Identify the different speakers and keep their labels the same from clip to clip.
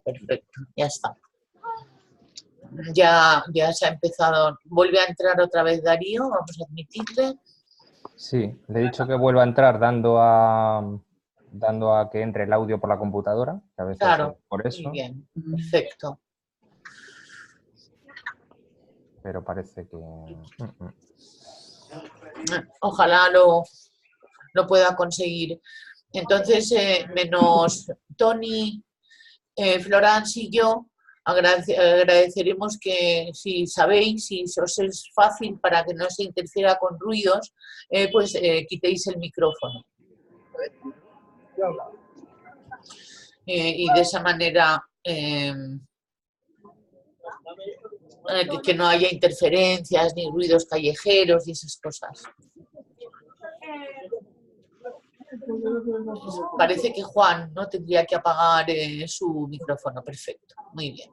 Speaker 1: Perfecto, ya está. Ya se ha empezado. Vuelve a entrar otra vez Darío, vamos a admitirle.
Speaker 2: Sí, le he dicho que vuelva a entrar dando a que entre el audio por la computadora, que a veces
Speaker 1: Claro,
Speaker 2: es por eso.
Speaker 1: muy bien, perfecto.
Speaker 2: Pero parece que...
Speaker 1: Ojalá lo pueda conseguir. Entonces, menos Tony, Florence y yo, agradeceremos que si sabéis, si os es fácil para que no se interfiera con ruidos, pues quitéis el micrófono. Y de esa manera que no haya interferencias ni ruidos callejeros y esas cosas. Parece que Juan no tendría que apagar su micrófono. Perfecto, muy bien.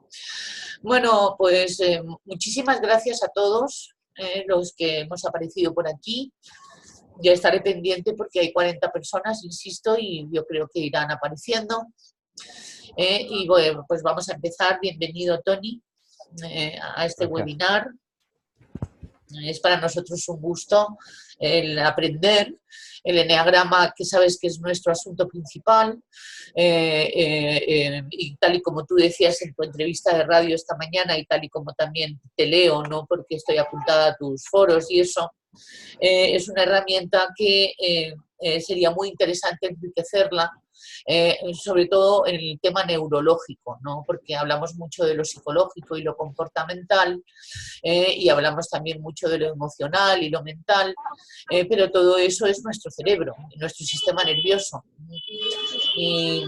Speaker 1: Bueno, pues muchísimas gracias a todos los que hemos aparecido por aquí. Ya estaré pendiente porque hay 40 personas, insisto, y yo creo que irán apareciendo. Y bueno, pues vamos a empezar. Bienvenido, Tony, a este webinar. Es para nosotros un gusto el aprender el eneagrama, que sabes que es nuestro asunto principal, y tal y como tú decías en tu entrevista de radio esta mañana y tal y como también te leo, ¿no? Porque estoy apuntada a tus foros y eso, es una herramienta que sería muy interesante enriquecerla, sobre todo en el tema neurológico, ¿no? Porque hablamos mucho de lo psicológico y lo comportamental, y hablamos también mucho de lo emocional y lo mental, pero todo eso es nuestro cerebro, nuestro sistema nervioso. Y,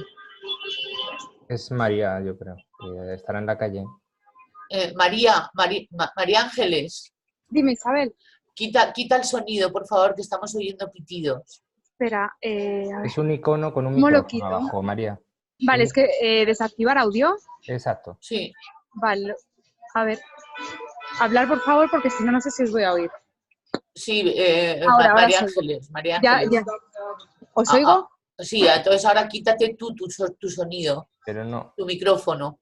Speaker 2: es María, yo creo, que estará en la calle.
Speaker 1: María Ángeles.
Speaker 3: Dime, Isabel.
Speaker 1: Quita el sonido, por favor, que estamos oyendo pitidos.
Speaker 3: Espera, a ver.
Speaker 2: Es un icono con un micrófono abajo, María.
Speaker 3: Vale, es que desactivar audio.
Speaker 2: Exacto.
Speaker 1: Sí.
Speaker 3: Vale, a ver. Hablar, por favor, porque si no, no sé si os voy a oír.
Speaker 1: Sí,
Speaker 3: ahora
Speaker 1: María
Speaker 3: sí.
Speaker 1: Ángeles. María
Speaker 3: Ya,
Speaker 1: Ángeles.
Speaker 3: ¿Os oigo?
Speaker 1: Sí, entonces ahora quítate tu sonido,
Speaker 2: pero no.
Speaker 1: Tu micrófono.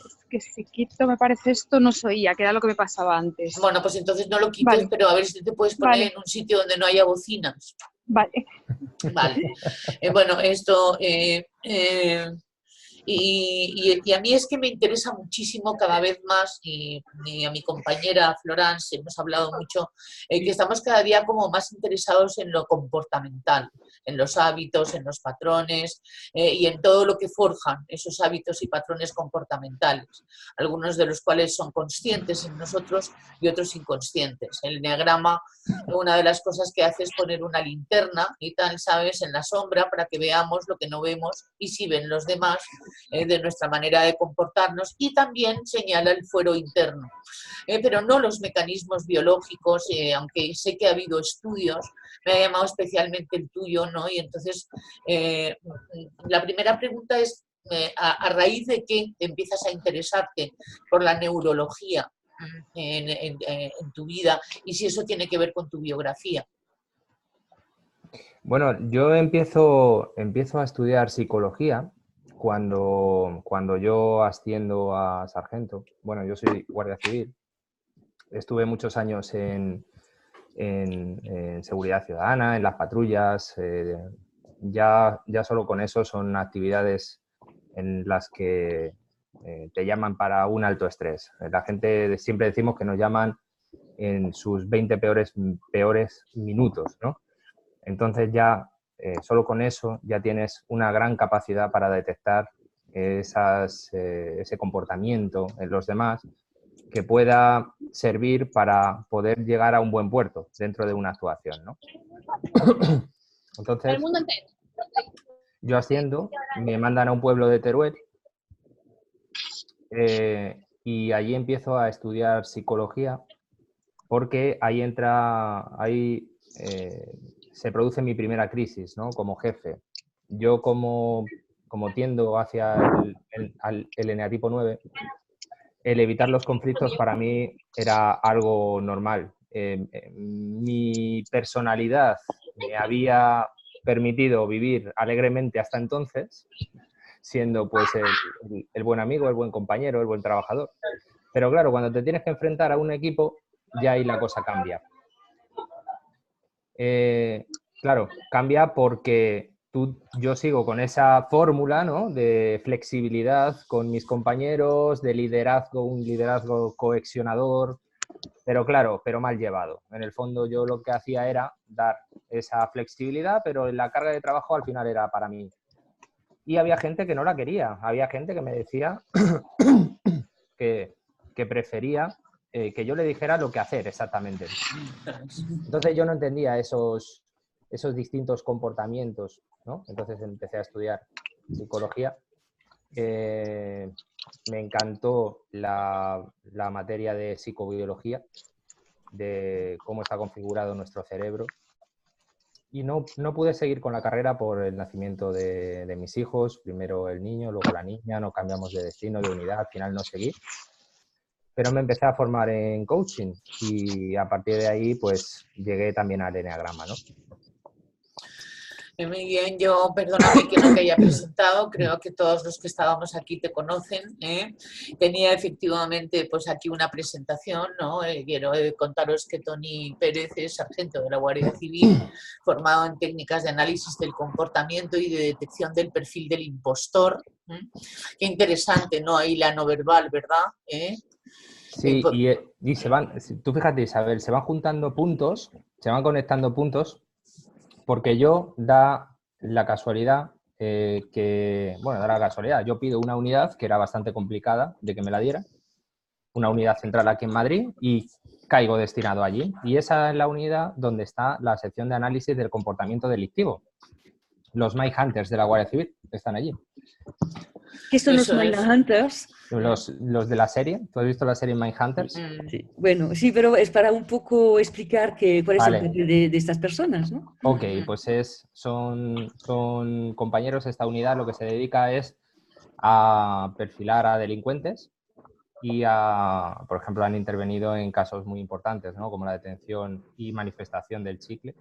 Speaker 3: Es que si quito, me parece esto, no se oía, que era lo que me pasaba antes.
Speaker 1: Bueno, pues entonces no lo quites, vale. Pero a ver si te puedes poner en un sitio donde no haya bocinas.
Speaker 3: Vale.
Speaker 1: Vale. Bueno, esto... Y a mí es que me interesa muchísimo cada vez más, y a mi compañera Florence hemos hablado mucho, que estamos cada día como más interesados en lo comportamental, en los hábitos, en los patrones, y en todo lo que forjan esos hábitos y patrones comportamentales, algunos de los cuales son conscientes en nosotros y otros inconscientes. El eneagrama, una de las cosas que hace es poner una linterna y tal, ¿sabes?, en la sombra para que veamos lo que no vemos y si ven los demás, de nuestra manera de comportarnos, y también señala el fuero interno, pero no los mecanismos biológicos, aunque sé que ha habido estudios, me ha llamado especialmente el tuyo, ¿no? Y entonces la primera pregunta es, ¿a raíz de qué empiezas a interesarte por la neurología en tu vida, y si eso tiene que ver con tu biografía?
Speaker 2: Bueno, yo empiezo a estudiar psicología cuando yo asciendo a sargento. Bueno, yo soy guardia civil. Estuve muchos años en seguridad ciudadana, en las patrullas. Ya solo con eso son actividades en las que te llaman para un alto estrés. La gente, siempre decimos que nos llaman en sus 20 peores minutos, ¿no? Entonces ya solo con eso ya tienes una gran capacidad para detectar ese comportamiento en los demás que pueda servir para poder llegar a un buen puerto dentro de una actuación, ¿no? Entonces, yo asciendo, me mandan a un pueblo de Teruel, y allí empiezo a estudiar psicología, porque ahí se produce mi primera crisis, ¿no? Como jefe. Yo como tiendo hacia el eneatipo 9, el evitar los conflictos para mí era algo normal. Mi personalidad me había permitido vivir alegremente hasta entonces, siendo pues el buen amigo, el buen compañero, el buen trabajador. Pero claro, cuando te tienes que enfrentar a un equipo, ya ahí la cosa cambia. Claro, cambia porque yo sigo con esa fórmula, ¿no?, de flexibilidad con mis compañeros, de liderazgo, un liderazgo cohesionador, pero claro, pero mal llevado. En el fondo yo lo que hacía era dar esa flexibilidad, pero la carga de trabajo al final era para mí. Y había gente que no la quería, había gente que me decía que prefería que yo le dijera lo que hacer exactamente. Entonces yo no entendía esos distintos comportamientos, ¿no? Entonces empecé a estudiar psicología. Me encantó la materia de psicobiología, de cómo está configurado nuestro cerebro. Y no pude seguir con la carrera por el nacimiento de mis hijos. Primero el niño, luego la niña, no cambiamos de destino, de unidad, al final no seguí. Pero me empecé a formar en coaching y a partir de ahí pues llegué también al eneagrama, ¿no?
Speaker 1: Muy bien, yo, perdóname que no te haya presentado, creo que todos los que estábamos aquí te conocen, ¿eh? Tenía efectivamente pues aquí una presentación, ¿no? Quiero contaros que Toni Pérez es sargento de la Guardia Civil, formado en técnicas de análisis del comportamiento y de detección del perfil del impostor. Qué interesante, ¿no? Ahí la no verbal, ¿verdad?
Speaker 2: Sí, y se van, tú fíjate, Isabel, se van juntando puntos, se van conectando puntos, porque da la casualidad yo pido una unidad que era bastante complicada de que me la diera, una unidad central aquí en Madrid, y caigo destinado allí. Y esa es la unidad donde está la sección de análisis del comportamiento delictivo. Los Mindhunters de la Guardia Civil están allí.
Speaker 4: ¿Qué son los Mindhunters?
Speaker 2: Los de la serie. ¿Tú has visto la serie Mindhunters?
Speaker 4: Sí. Bueno, sí, pero es para un poco explicar cuál es el papel de estas personas, ¿no?
Speaker 2: Ok, pues son compañeros. Esta unidad lo que se dedica es a perfilar a delincuentes y por ejemplo, han intervenido en casos muy importantes, ¿no?, como la detención y manifestación del chicle.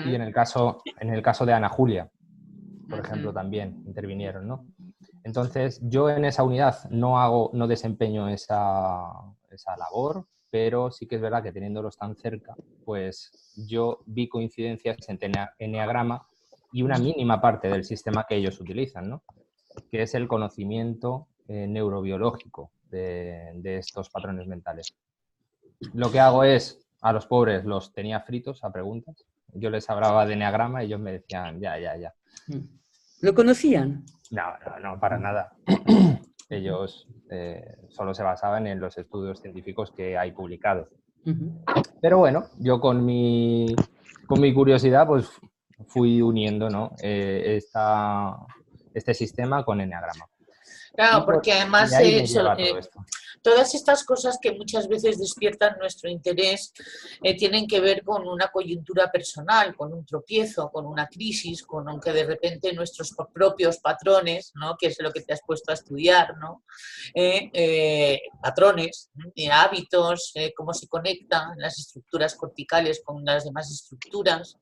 Speaker 2: Y en el caso de Ana Julia, por ejemplo, también intervinieron, ¿no? Entonces, yo en esa unidad no desempeño esa labor, pero sí que es verdad que teniéndolos tan cerca, pues yo vi coincidencias entre eneagrama y una mínima parte del sistema que ellos utilizan, ¿no?, que es el conocimiento neurobiológico de estos patrones mentales. Lo que hago es, a los pobres los tenía fritos a preguntas. Yo les hablaba de eneagrama y ellos me decían, ya.
Speaker 4: ¿Lo conocían?
Speaker 2: No, para nada. Ellos solo se basaban en los estudios científicos que hay publicados. Pero bueno, yo con mi curiosidad pues fui uniendo, ¿no?, este sistema con eneagrama.
Speaker 1: Claro, porque además todas estas cosas que muchas veces despiertan nuestro interés tienen que ver con una coyuntura personal, con un tropiezo, con una crisis, con aunque de repente nuestros propios patrones, ¿no?, que es lo que te has puesto a estudiar, ¿no?, patrones, hábitos, cómo se conectan las estructuras corticales con las demás estructuras.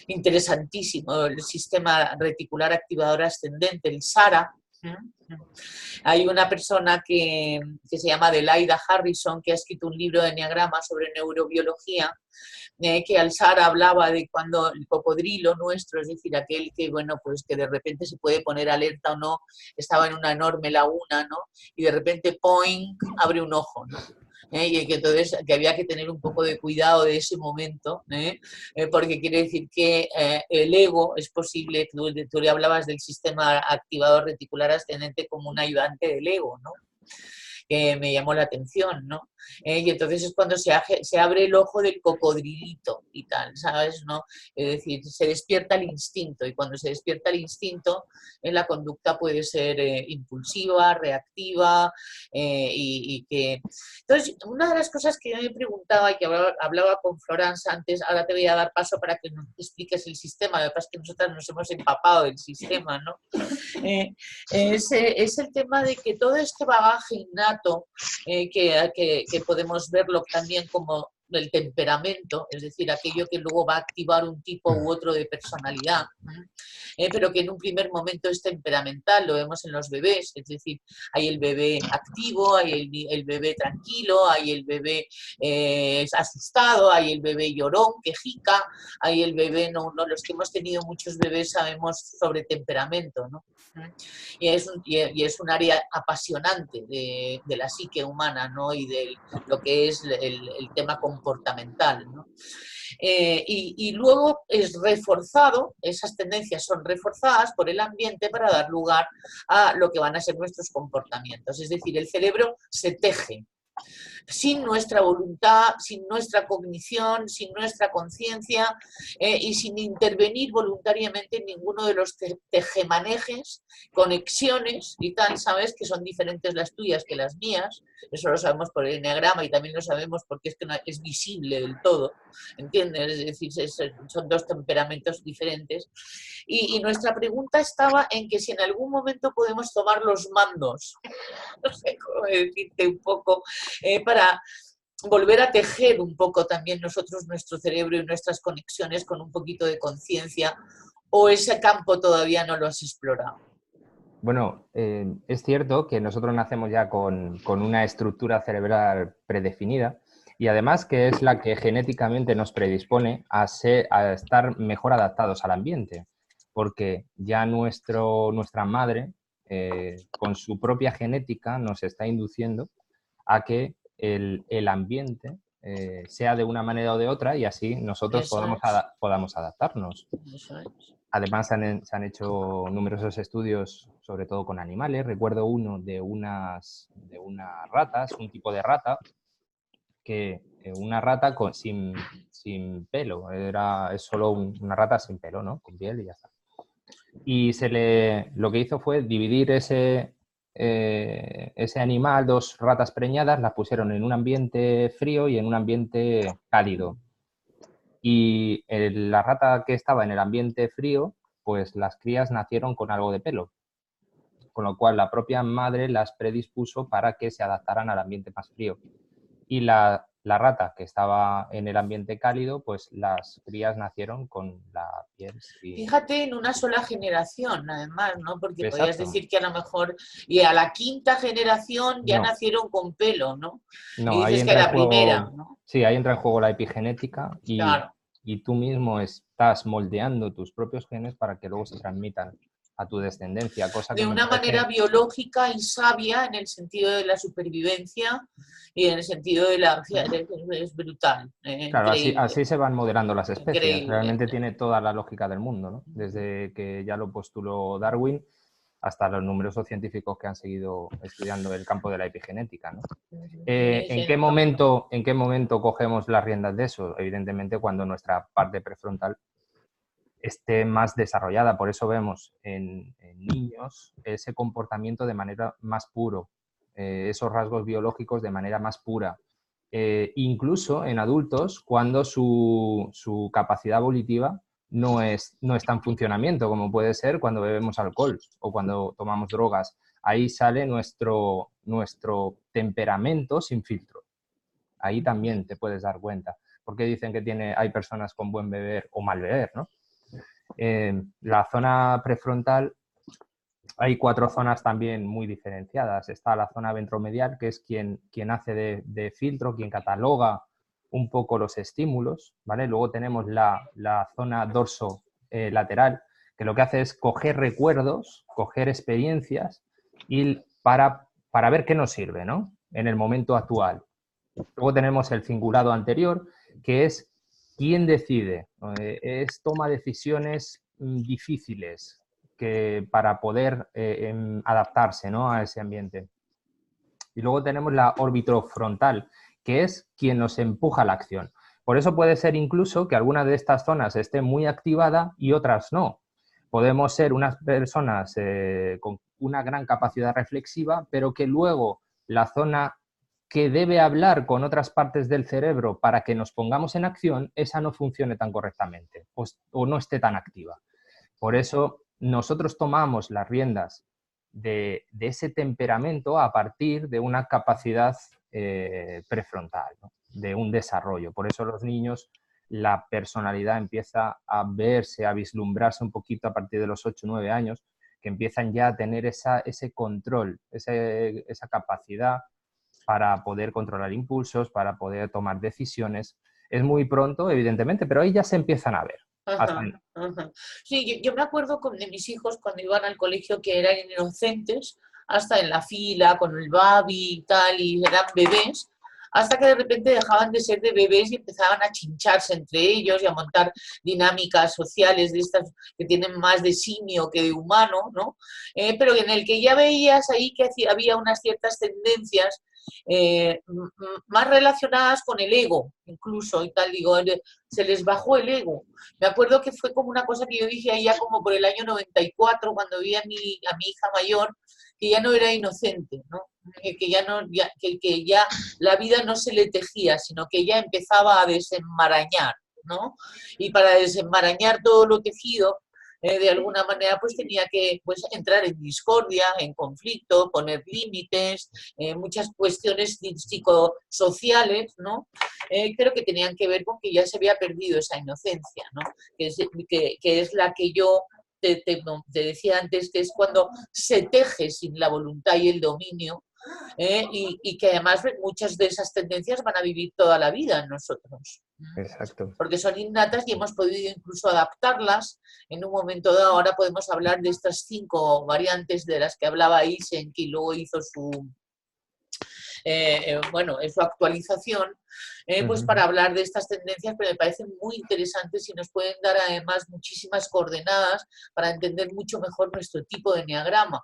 Speaker 1: Interesantísimo el sistema reticular activador ascendente, el SARA. Hay una persona que se llama Adelaida Harrison, que ha escrito un libro de eneagrama sobre neurobiología, que al SARA hablaba de cuando el cocodrilo nuestro, es decir, aquel que, bueno, pues que de repente se puede poner alerta o no, estaba en una enorme laguna, ¿no?, y de repente, ¡poing!, abre un ojo, ¿no? Y que entonces que había que tener un poco de cuidado de ese momento, porque quiere decir que el ego es posible, tú le hablabas del sistema activador reticular ascendente como un ayudante del ego, ¿no?, que me llamó la atención, ¿no? Y entonces es cuando se abre el ojo del cocodrilito y tal, ¿sabes?, ¿no? Es decir, se despierta el instinto, y cuando se despierta el instinto, la conducta puede ser impulsiva, reactiva, y que... Entonces, una de las cosas que yo me preguntaba y que hablaba con Florence antes, ahora te voy a dar paso para que nos expliques el sistema, lo que pasa es que nosotras nos hemos empapado del sistema, ¿no? Es el tema de que todo este bagaje innato, que podemos verlo también como el temperamento, es decir, aquello que luego va a activar un tipo u otro de personalidad, pero que en un primer momento es temperamental, lo vemos en los bebés, es decir, hay el bebé activo, hay el bebé tranquilo, hay el bebé asustado, hay el bebé llorón, quejica, hay el bebé, los que hemos tenido muchos bebés sabemos sobre temperamento, ¿no? Y es un área apasionante de la psique humana, ¿no? Y de lo que es el tema comportamental, ¿no? Y luego es reforzado, esas tendencias son reforzadas por el ambiente para dar lugar a lo que van a ser nuestros comportamientos. Es decir, el cerebro se teje sin nuestra voluntad, sin nuestra cognición, sin nuestra conciencia y sin intervenir voluntariamente en ninguno de los tejemanejes, conexiones y tal, ¿sabes? Que son diferentes las tuyas que las mías. Eso lo sabemos por el eneagrama y también lo sabemos porque es que no es visible del todo, ¿entiendes? Es decir, son dos temperamentos diferentes. Y nuestra pregunta estaba en que si en algún momento podemos tomar los mandos, no sé cómo decirte un poco, para volver a tejer un poco también nosotros nuestro cerebro y nuestras conexiones con un poquito de conciencia, o ese campo todavía no lo has explorado.
Speaker 2: Bueno, es cierto que nosotros nacemos ya con una estructura cerebral predefinida y además que es la que genéticamente nos predispone a estar mejor adaptados al ambiente, porque ya nuestra madre, con su propia genética, nos está induciendo a que el ambiente sea de una manera o de otra y así nosotros podamos adaptarnos.
Speaker 1: Eso es.
Speaker 2: Además, se han hecho numerosos estudios, sobre todo con animales. Recuerdo uno de unas ratas, un tipo de rata, que una rata sin pelo, es solo una rata sin pelo, ¿no? Con piel y ya está. Y lo que hizo fue dividir ese animal, 2 ratas preñadas, las pusieron en un ambiente frío y en un ambiente cálido. Y la rata que estaba en el ambiente frío, pues las crías nacieron con algo de pelo, con lo cual la propia madre las predispuso para que se adaptaran al ambiente más frío. Y la rata que estaba en el ambiente cálido, pues las crías nacieron con la piel sin...
Speaker 1: Fíjate, en una sola generación, además, ¿no? Porque podrías
Speaker 2: Exacto.
Speaker 1: decir que a lo mejor, y a la quinta generación ya
Speaker 2: No.
Speaker 1: nacieron con pelo, ¿no?
Speaker 2: No,
Speaker 1: Y
Speaker 2: ahí
Speaker 1: dices que
Speaker 2: entra
Speaker 1: la
Speaker 2: en juego,
Speaker 1: primera, ¿no?
Speaker 2: sí, ahí entra en juego la epigenética
Speaker 1: Claro.
Speaker 2: y tú mismo estás moldeando tus propios genes para que luego se transmitan a tu descendencia, cosa que
Speaker 1: De
Speaker 2: me
Speaker 1: una manera
Speaker 2: parece...
Speaker 1: biológica y sabia en el sentido de la supervivencia y en el sentido de la... Es brutal,
Speaker 2: Claro,
Speaker 1: increíble,
Speaker 2: así se van modelando las especies.
Speaker 1: increíble.
Speaker 2: Realmente tiene toda la lógica del mundo, ¿no? Desde que ya lo postuló Darwin hasta los numerosos científicos que han seguido estudiando el campo de la epigenética, ¿no? ¿En qué momento cogemos las riendas de eso? Evidentemente cuando nuestra parte prefrontal esté más desarrollada. Por eso vemos en niños ese comportamiento de manera más puro, esos rasgos biológicos de manera más pura. Incluso en adultos, cuando su capacidad volitiva no está en funcionamiento, como puede ser cuando bebemos alcohol o cuando tomamos drogas. Ahí sale nuestro temperamento sin filtro. Ahí también te puedes dar cuenta. Porque dicen que hay personas con buen beber o mal beber, ¿no? La zona prefrontal, hay 4 zonas también muy diferenciadas. Está la zona ventromedial, que es quien hace de filtro, quien cataloga un poco los estímulos, ¿vale? Luego tenemos la zona dorso lateral, que lo que hace es coger recuerdos, coger experiencias y para ver qué nos sirve, ¿no? En el momento actual. Luego tenemos el cingulado anterior, que es quién decide. Toma decisiones difíciles para poder adaptarse, ¿no? A ese ambiente. Y luego tenemos la orbitofrontal, que es quien nos empuja a la acción. Por eso puede ser incluso que alguna de estas zonas esté muy activada y otras no. Podemos ser unas personas con una gran capacidad reflexiva, pero que luego la zona que debe hablar con otras partes del cerebro para que nos pongamos en acción, esa no funcione tan correctamente o no esté tan activa. Por eso nosotros tomamos las riendas de ese temperamento a partir de una capacidad prefrontal, ¿no? De un desarrollo. Por eso los niños, la personalidad empieza a verse, a vislumbrarse un poquito a partir de los 8 o 9 años, que empiezan ya a tener ese control, esa capacidad para poder controlar impulsos, para poder tomar decisiones. Es muy pronto, evidentemente, pero ahí ya se empiezan a ver.
Speaker 1: Ajá, ajá. Sí, yo me acuerdo de mis hijos cuando iban al colegio que eran inocentes, hasta en la fila, con el babi y tal, y eran bebés, hasta que de repente dejaban de ser de bebés y empezaban a chincharse entre ellos y a montar dinámicas sociales de estas que tienen más de simio que de humano, ¿no? Pero en el que ya veías ahí que había unas ciertas tendencias más relacionadas con el ego, incluso, y tal, digo, se les bajó el ego. Me acuerdo que fue como una cosa que yo dije ahí ya como por el año 94, cuando vi a mi hija mayor, que ya no era inocente, ¿no? Que ya no, que ya la vida no se le tejía, sino que ya empezaba a desenmarañar, ¿no? Y para desenmarañar todo lo tejido, de alguna manera pues tenía que pues, entrar en discordia, en conflicto, poner límites, muchas cuestiones psicosociales, ¿no? Creo que tenían que ver con que ya se había perdido esa inocencia, ¿no? Que es la que yo te decía antes, que es cuando se teje sin la voluntad y el dominio, y que además muchas de esas tendencias van a vivir toda la vida en nosotros.
Speaker 2: Exacto.
Speaker 1: Porque son innatas y hemos podido incluso adaptarlas. En un momento dado, ahora podemos hablar de estas 5 variantes de las que hablaba Isen, que luego hizo su actualización, pues para hablar de estas tendencias, pero me parecen muy interesantes y nos pueden dar además muchísimas coordenadas para entender mucho mejor nuestro tipo de enneagrama.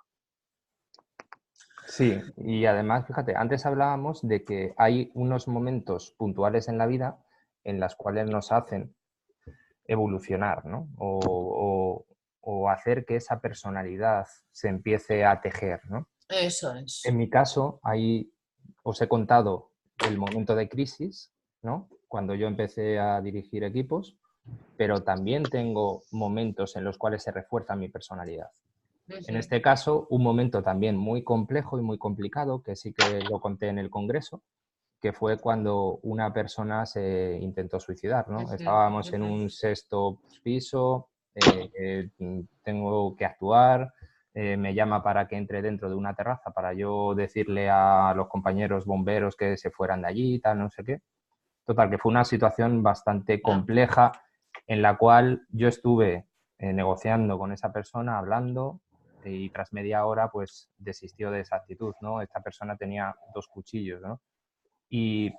Speaker 2: Sí, y además, fíjate, antes hablábamos de que hay unos momentos puntuales en la vida en las cuales nos hacen evolucionar, ¿no? O hacer que esa personalidad se empiece a tejer, ¿no?
Speaker 1: Eso es.
Speaker 2: En mi caso, ahí os he contado el momento de crisis, ¿no? Cuando yo empecé a dirigir equipos, pero también tengo momentos en los cuales se refuerza mi personalidad. En este caso, un momento también muy complejo y muy complicado, que sí que lo conté en el congreso, que fue cuando una persona se intentó suicidar, ¿no? Estábamos en un 6º piso, tengo que actuar, me llama para que entre dentro de una terraza para yo decirle a los compañeros bomberos que se fueran de allí y tal, no sé qué. Total, que fue una situación bastante compleja en la cual yo estuve negociando con esa persona, hablando, y tras media hora pues desistió de esa actitud, ¿no? Esta persona tenía 2 cuchillos, ¿no? Y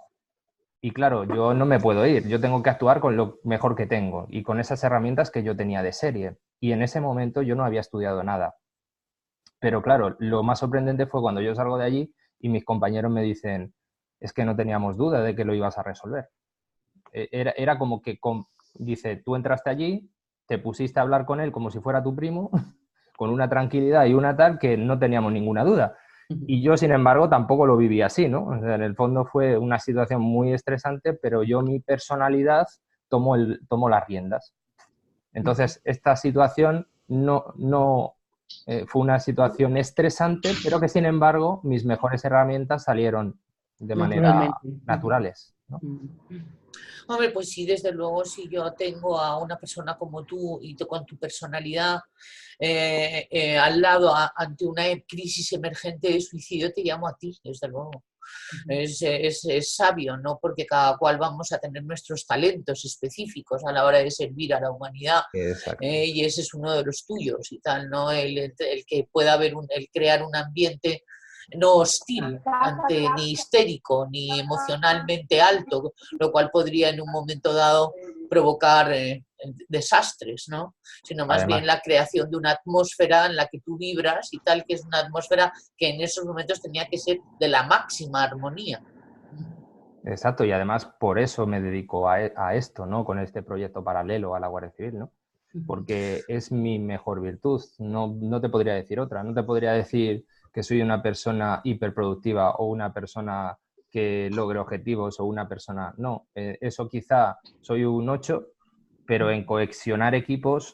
Speaker 2: claro, yo no me puedo ir, yo tengo que actuar con lo mejor que tengo y con esas herramientas que yo tenía de serie. Y en ese momento yo no había estudiado nada. Pero claro, lo más sorprendente fue cuando yo salgo de allí y mis compañeros me dicen, es que no teníamos duda de que lo ibas a resolver. Era como que, dice, tú entraste allí, te pusiste a hablar con él como si fuera tu primo, con una tranquilidad y una tal que no teníamos ninguna duda. Y yo, sin embargo, tampoco lo viví así, ¿no? O sea, en el fondo fue una situación muy estresante, pero yo, mi personalidad, tomo las riendas. Entonces, esta situación no fue una situación estresante, pero que, sin embargo, mis mejores herramientas salieron de manera naturales, ¿no?
Speaker 1: Hombre, pues sí, desde luego, si yo tengo a una persona como tú y con tu personalidad al lado ante una crisis emergente de suicidio, te llamo a ti, desde luego. Es sabio, ¿no? Porque cada cual vamos a tener nuestros talentos específicos a la hora de servir a la humanidad, y ese es uno de los tuyos y tal, ¿no? El que pueda haber el crear un ambiente no hostil, ni histérico, ni emocionalmente alto, lo cual podría en un momento dado provocar desastres, ¿no? Sino más bien la creación de una atmósfera en la que tú vibras y tal, que es una atmósfera que en esos momentos tenía que ser de la máxima armonía.
Speaker 2: Exacto, y además por eso me dedico a esto, ¿no? Con este proyecto paralelo a la Guardia Civil, ¿no? Porque es mi mejor virtud, no te podría decir otra, no te podría decir que soy una persona hiperproductiva o una persona que logre objetivos o una persona... No, eso quizá soy un 8, pero en cohesionar equipos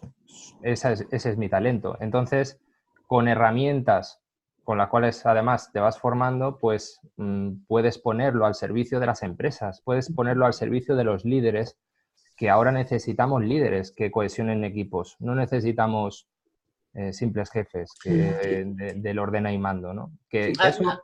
Speaker 2: ese es mi talento. Entonces, con herramientas con las cuales además te vas formando, pues puedes ponerlo al servicio de las empresas, puedes ponerlo al servicio de los líderes, que ahora necesitamos líderes que cohesionen equipos, no necesitamos simples jefes del ordena y mando, ¿no? Que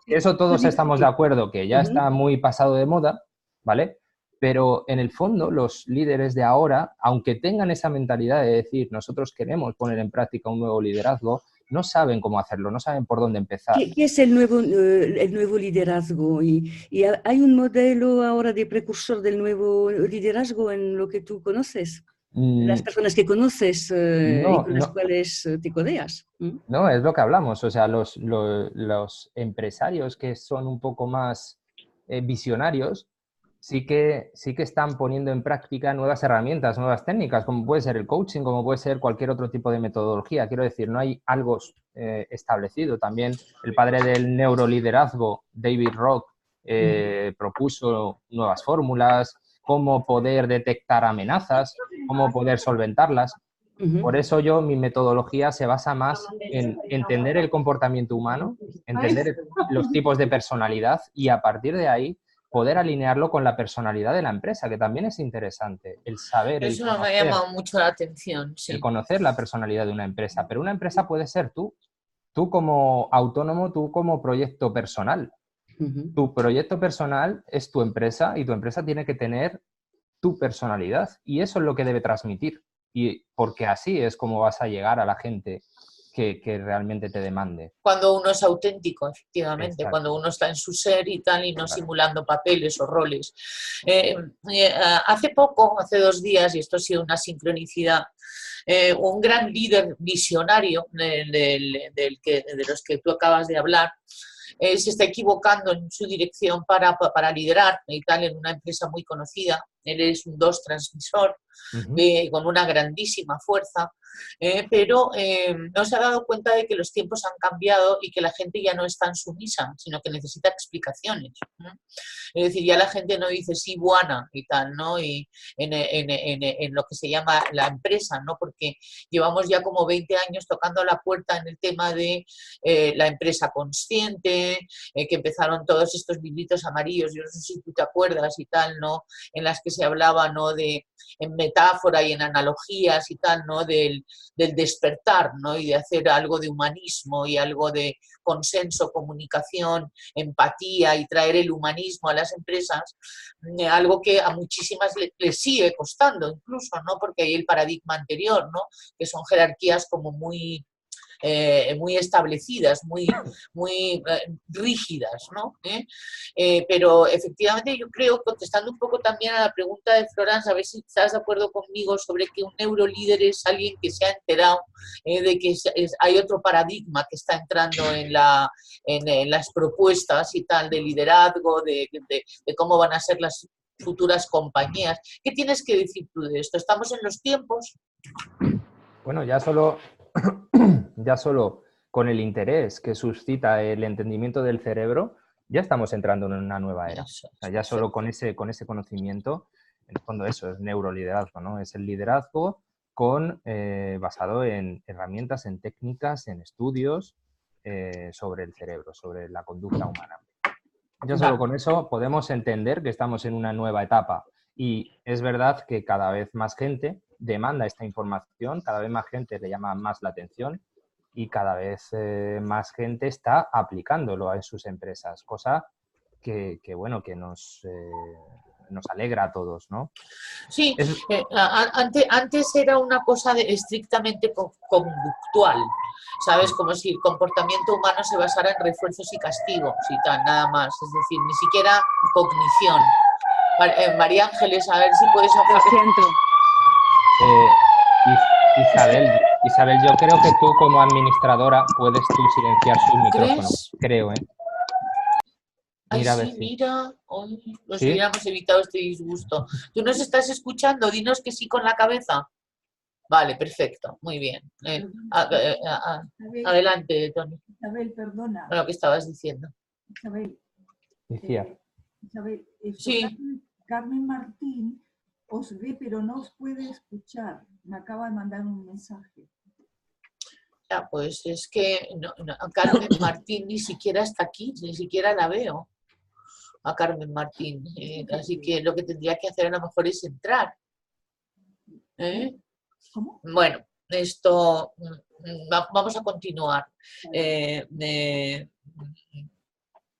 Speaker 2: eso todos estamos de acuerdo, que ya está muy pasado de moda, ¿vale? Pero en el fondo los líderes de ahora, aunque tengan esa mentalidad de decir nosotros queremos poner en práctica un nuevo liderazgo, no saben cómo hacerlo, no saben por dónde empezar.
Speaker 4: ¿Qué es el nuevo liderazgo? ¿Y hay un modelo ahora de precursor del nuevo liderazgo en lo que tú conoces? Las personas que conoces y con las cuales te codeas.
Speaker 2: No, es lo que hablamos. O sea, los empresarios que son un poco más visionarios sí que están poniendo en práctica nuevas herramientas, nuevas técnicas, como puede ser el coaching, como puede ser cualquier otro tipo de metodología. Quiero decir, no hay algo establecido. También el padre del neuroliderazgo, David Rock, propuso nuevas fórmulas, cómo poder detectar amenazas, cómo poder solventarlas. Por eso mi metodología se basa más en entender el comportamiento humano, entender los tipos de personalidad y a partir de ahí poder alinearlo con la personalidad de la empresa, que también es interesante, el saber,
Speaker 1: Eso me ha llamado mucho la atención, sí.
Speaker 2: El conocer la personalidad de una empresa, pero una empresa puede ser tú como autónomo, tú como proyecto personal. Tu proyecto personal es tu empresa y tu empresa tiene que tener tu personalidad y eso es lo que debe transmitir. Y porque así es como vas a llegar a la gente que realmente te demande.
Speaker 1: Cuando uno es auténtico, efectivamente, exacto, cuando uno está en su ser y tal y no simulando papeles o roles. Hace poco, hace 2 días, y esto ha sido una sincronicidad, un gran líder visionario de los que tú acabas de hablar, se está equivocando en su dirección para liderar y tal en una empresa muy conocida. Él es un 2 transmisor con una grandísima fuerza, pero no se ha dado cuenta de que los tiempos han cambiado y que la gente ya no es tan sumisa, sino que necesita explicaciones. Es decir, ya la gente no dice sí, buena y tal, ¿no? Y en lo que se llama la empresa, ¿no? Porque llevamos ya como 20 años tocando la puerta en el tema de la empresa consciente, que empezaron todos estos libritos amarillos, yo no sé si tú te acuerdas y tal, ¿no? En las que se hablaba, ¿no? En metáfora y en analogías y tal, ¿no? Del despertar, ¿no? Y de hacer algo de humanismo y algo de consenso, comunicación, empatía y traer el humanismo a las empresas, algo que a muchísimas les sigue costando incluso, ¿no? Porque hay el paradigma anterior, ¿no? Que son jerarquías como muy establecidas, muy rígidas, ¿no? Pero efectivamente yo creo, contestando un poco también a la pregunta de Florence, a ver si estás de acuerdo conmigo sobre que un neurolíder es alguien que se ha enterado de que hay otro paradigma que está entrando en las propuestas y tal de liderazgo, de cómo van a ser las futuras compañías. ¿Qué tienes que decir tú de esto? ¿Estamos en los tiempos?
Speaker 2: Bueno, ya solo con el interés que suscita el entendimiento del cerebro, ya estamos entrando en una nueva era. O sea, ya solo con ese conocimiento, en el fondo eso es neuroliderazgo, ¿no? Es el liderazgo basado en herramientas, en técnicas, en estudios sobre el cerebro, sobre la conducta humana. Ya solo con eso podemos entender que estamos en una nueva etapa y es verdad que cada vez más gente demanda esta información, cada vez más gente le llama más la atención y cada vez más gente está aplicándolo en sus empresas, cosa que bueno, que nos alegra a todos, ¿no?
Speaker 1: Sí, antes era una cosa estrictamente conductual, ¿sabes? Como si el comportamiento humano se basara en refuerzos y castigos y tal, nada más. Es decir, ni siquiera cognición. María Ángeles, a ver si puedes hacer...
Speaker 3: Lo siento.
Speaker 2: Isabel, yo creo que tú como administradora puedes tú silenciar sus micrófonos.
Speaker 1: ¿Crees?
Speaker 2: Creo, ¿eh?
Speaker 1: Mira, sí, mira, nos hubiéramos evitado este disgusto. ¿Tú nos estás escuchando? Dinos que sí con la cabeza. Vale, perfecto, muy bien. Adelante, Tony.
Speaker 5: Isabel, perdona.
Speaker 1: Lo que estabas diciendo.
Speaker 5: Isabel. Isabel,
Speaker 1: sí.
Speaker 5: Carmen Martín os ve pero no os puede escuchar. Me acaba de mandar un mensaje.
Speaker 1: Ya, pues es que a Carmen Martín ni siquiera está aquí, ni siquiera la veo a Carmen Martín. Así que lo que tendría que hacer a lo mejor es entrar. ¿Eh?
Speaker 5: ¿Cómo?
Speaker 1: Bueno, esto vamos a continuar.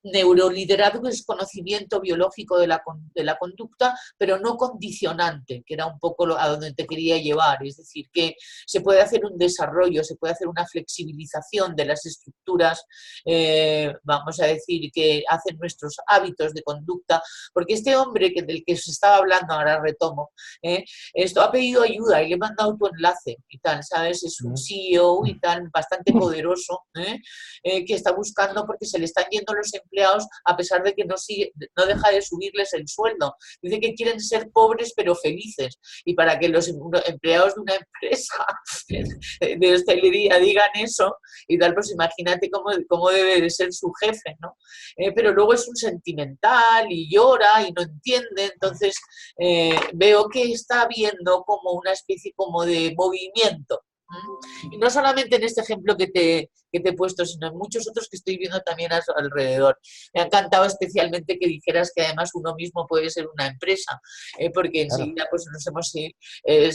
Speaker 1: Neuroliderazgo es conocimiento biológico de la conducta, pero no condicionante, que era un poco a donde te quería llevar. Es decir, que se puede hacer un desarrollo, se puede hacer una flexibilización de las estructuras, vamos a decir, que hacen nuestros hábitos de conducta, porque este hombre del que se estaba hablando, ahora retomo, esto ha pedido ayuda y le he mandado tu enlace y tal, ¿sabes? Es un CEO y tal, bastante poderoso, que está buscando porque se le están yendo los empleados a pesar de que no deja de subirles el sueldo. Dice que quieren ser pobres pero felices, y para que los empleados de una empresa de hostelería digan eso y tal, pues imagínate cómo debe de ser su jefe, ¿no? Pero luego es un sentimental y llora y no entiende, entonces veo que está viendo como una especie como de movimiento. Y no solamente en este ejemplo que te he puesto, sino en muchos otros que estoy viendo también a su alrededor. Me ha encantado especialmente que dijeras que además uno mismo puede ser una empresa, porque enseguida pues, nos hemos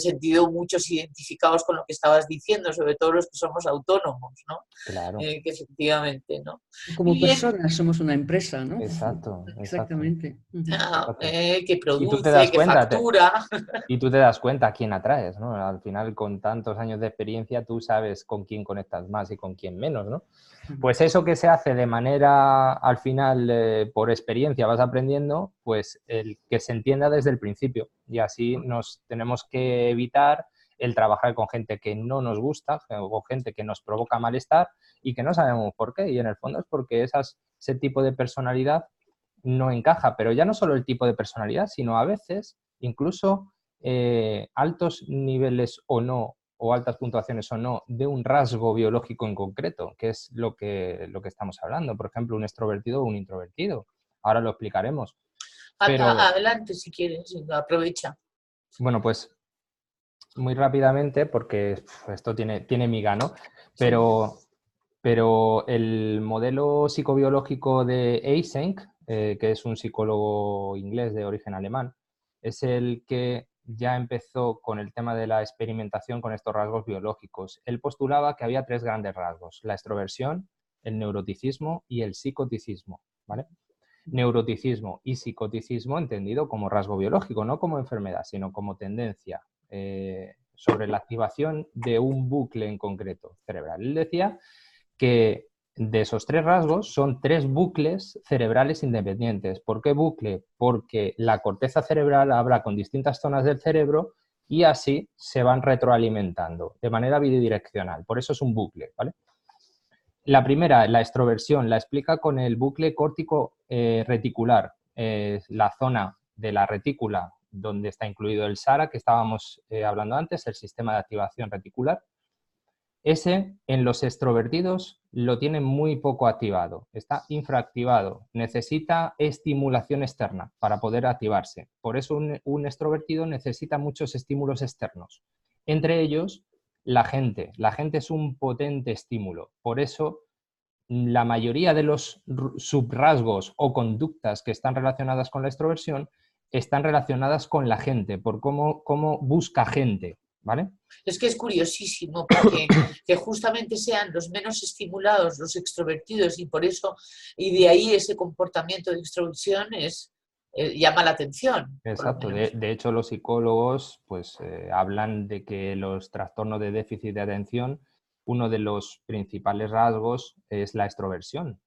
Speaker 1: sentido muchos identificados con lo que estabas diciendo, sobre todo los que somos autónomos, ¿no?
Speaker 2: Claro.
Speaker 1: Que efectivamente, ¿no?
Speaker 4: Como personas somos una empresa, ¿no?
Speaker 2: Exacto,
Speaker 4: Exactamente.
Speaker 1: Que
Speaker 2: Y tú te
Speaker 1: produce,
Speaker 2: das
Speaker 1: que
Speaker 2: cuenta,
Speaker 1: factura.
Speaker 2: y tú te das cuenta a quién atraes, ¿no? Al final, con tantos años de experiencia, tú sabes con quién conectas más y con quién menos, ¿no? Pues eso que se hace de manera, al final, por experiencia vas aprendiendo, pues el que se entienda desde el principio. Y así nos tenemos que evitar el trabajar con gente que no nos gusta o gente que nos provoca malestar y que no sabemos por qué. Y en el fondo es porque ese tipo de personalidad no encaja. Pero ya no solo el tipo de personalidad, sino a veces incluso altos niveles o no, o altas puntuaciones o no, de un rasgo biológico en concreto, que es lo que estamos hablando. Por ejemplo, un extrovertido o un introvertido. Ahora lo explicaremos. Pero,
Speaker 1: Adelante si quieres, aprovecha.
Speaker 2: bueno, pues muy rápidamente, porque esto tiene miga, ¿no? Pero el modelo psicobiológico de Eysenck, que es un psicólogo inglés de origen alemán, es el que ya empezó con el tema de la experimentación con estos rasgos biológicos. Él postulaba que había 3 grandes rasgos: la extroversión, el neuroticismo y el psicoticismo, ¿vale? Neuroticismo y psicoticismo entendido como rasgo biológico, no como enfermedad, sino como tendencia sobre la activación de un bucle en concreto cerebral. Él decía que de esos 3 rasgos son 3 bucles cerebrales independientes. ¿Por qué bucle? Porque la corteza cerebral habla con distintas zonas del cerebro y así se van retroalimentando de manera bidireccional. Por eso es un bucle, ¿vale? La primera, la extroversión, la explica con el bucle córtico reticular, la zona de la retícula donde está incluido el SARA, que estábamos hablando antes, el sistema de activación reticular. Ese, en los extrovertidos, lo tiene muy poco activado, está infraactivado, necesita estimulación externa para poder activarse. Por eso un extrovertido necesita muchos estímulos externos, entre ellos la gente. La gente es un potente estímulo, por eso la mayoría de los subrasgos o conductas que están relacionadas con la extroversión están relacionadas con la gente, por cómo busca gente, ¿vale?
Speaker 1: Es que es curiosísimo porque que justamente sean los menos estimulados los extrovertidos y por eso, y de ahí ese comportamiento de extroversión llama la atención.
Speaker 2: Exacto. De hecho, los psicólogos pues, hablan de que los trastornos de déficit de atención, uno de los principales rasgos es la extroversión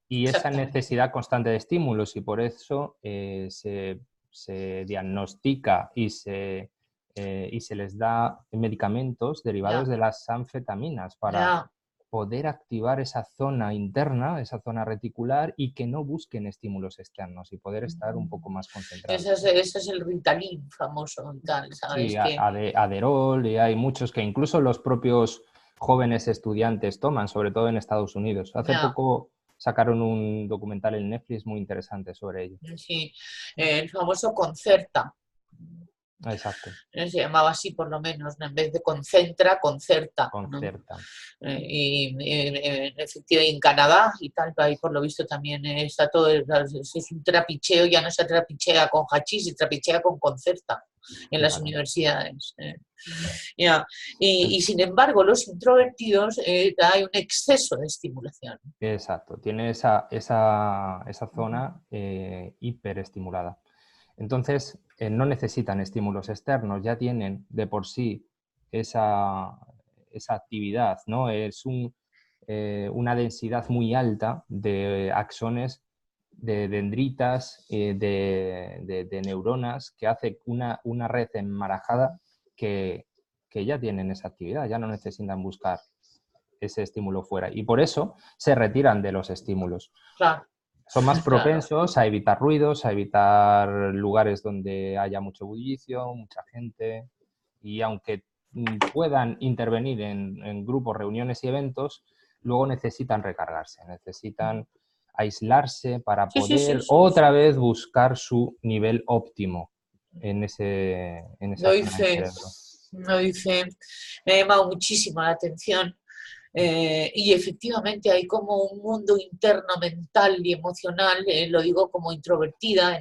Speaker 2: y esa necesidad constante de estímulos, y por eso se diagnostica y se les da medicamentos derivados de las anfetaminas para poder activar esa zona interna, esa zona reticular, y que no busquen estímulos externos y poder estar un poco más concentrados.
Speaker 1: Ese es el Ritalin famoso y tal, ¿sabes?
Speaker 2: Sí, Adderall, y hay muchos que incluso los propios jóvenes estudiantes toman, sobre todo en Estados Unidos. Hace poco sacaron un documental en Netflix muy interesante sobre ello.
Speaker 1: Sí, el famoso Concerta.
Speaker 2: Exacto.
Speaker 1: Se llamaba así por lo menos, ¿no? En vez de concentra, concerta, ¿no?
Speaker 2: Concerta.
Speaker 1: Efectivamente en Canadá y tal, ahí por lo visto también está todo, es un trapicheo, ya no se trapichea con hachís, se trapichea con concerta en las universidades. Ya. Y sin embargo, los introvertidos hay un exceso de estimulación.
Speaker 2: Exacto, tiene esa zona hiperestimulada. Entonces, no necesitan estímulos externos, ya tienen de por sí esa actividad, ¿no? Es una densidad muy alta de axones, de dendritas, de neuronas, que hace una red enmarajada que ya tienen esa actividad, ya no necesitan buscar ese estímulo fuera. Y por eso se retiran de los estímulos.
Speaker 1: Claro.
Speaker 2: Son más propensos a evitar ruidos, a evitar lugares donde haya mucho bullicio, mucha gente. Y aunque puedan intervenir en grupos, reuniones y eventos, luego necesitan recargarse, necesitan aislarse para poder otra vez buscar su nivel óptimo en esa zona del cerebro.
Speaker 1: Lo dice, me ha llamado muchísimo la atención. Y efectivamente hay como un mundo interno mental y emocional, lo digo como introvertida,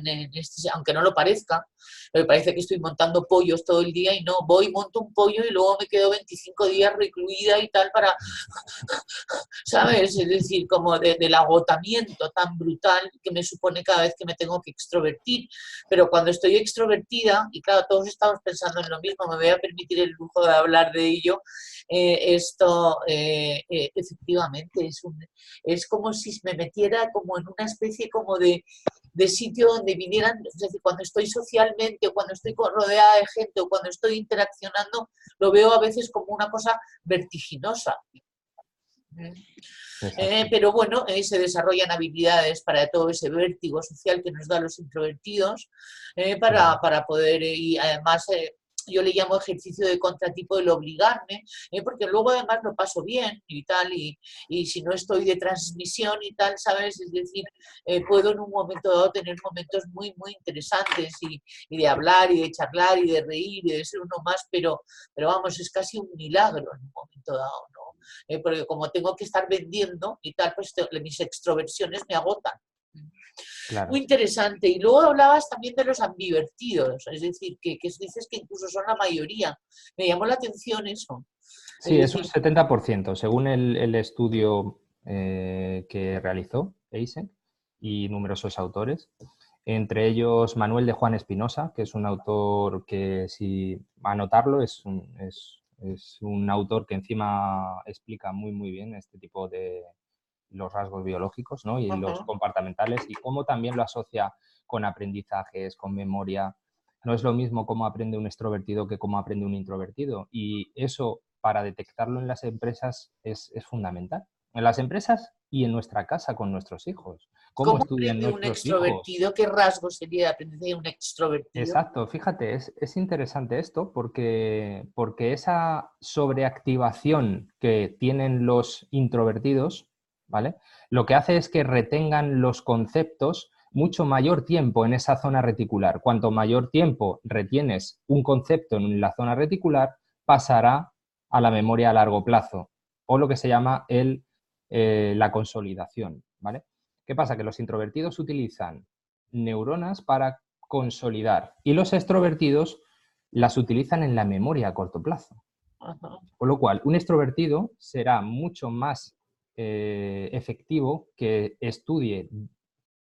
Speaker 1: aunque no lo parezca, me parece que estoy montando pollos todo el día y no, voy, monto un pollo y luego me quedo 25 días recluida y tal para, ¿sabes? Es decir, como del agotamiento tan brutal que me supone cada vez que me tengo que extrovertir, pero cuando estoy extrovertida, y claro, todos estamos pensando en lo mismo, me voy a permitir el lujo de hablar de ello, efectivamente es como si me metiera como en una especie como de sitio donde vinieran, es decir, cuando estoy socialmente o cuando estoy rodeada de gente o cuando estoy interaccionando, lo veo a veces como una cosa vertiginosa. Pero bueno, se desarrollan habilidades para todo ese vértigo social que nos da los introvertidos, para poder, y además yo le llamo ejercicio de contratipo el obligarme, porque luego además lo paso bien y tal, y si no estoy de transmisión y tal, ¿sabes? Es decir, puedo en un momento dado tener momentos muy, muy interesantes y de hablar y de charlar y de reír y de ser uno más, pero vamos, es casi un milagro en un momento dado, ¿no? Porque como tengo que estar vendiendo y tal, pues mis extroversiones me agotan. Claro. Muy interesante. Y luego hablabas también de los ambivertidos, es decir, que dices que incluso son la mayoría. Me llamó la atención eso.
Speaker 2: Sí, es un 70%, según el estudio que realizó Eysen y numerosos autores. Entre ellos Manuel de Juan Espinosa, que es un autor que, si anotarlo, es un autor que encima explica muy, muy bien este tipo de los rasgos biológicos, ¿no? Y los comportamentales, y cómo también lo asocia con aprendizajes, con memoria. No es lo mismo cómo aprende un extrovertido que cómo aprende un introvertido. Y eso, para detectarlo en las empresas, es fundamental. En las empresas y en nuestra casa con nuestros hijos. ¿Cómo estudian nuestros
Speaker 1: un extrovertido?
Speaker 2: hijos?
Speaker 1: ¿Qué rasgo sería de aprendizaje de un extrovertido?
Speaker 2: Exacto, fíjate, es interesante esto porque esa sobreactivación que tienen los introvertidos, ¿vale? Lo que hace es que retengan los conceptos mucho mayor tiempo en esa zona reticular. Cuanto mayor tiempo retienes un concepto en la zona reticular, pasará a la memoria a largo plazo, o lo que se llama la consolidación, ¿vale? ¿Qué pasa? Que los introvertidos utilizan neuronas para consolidar y los extrovertidos las utilizan en la memoria a corto plazo. Con lo cual, un extrovertido será mucho más efectivo que estudie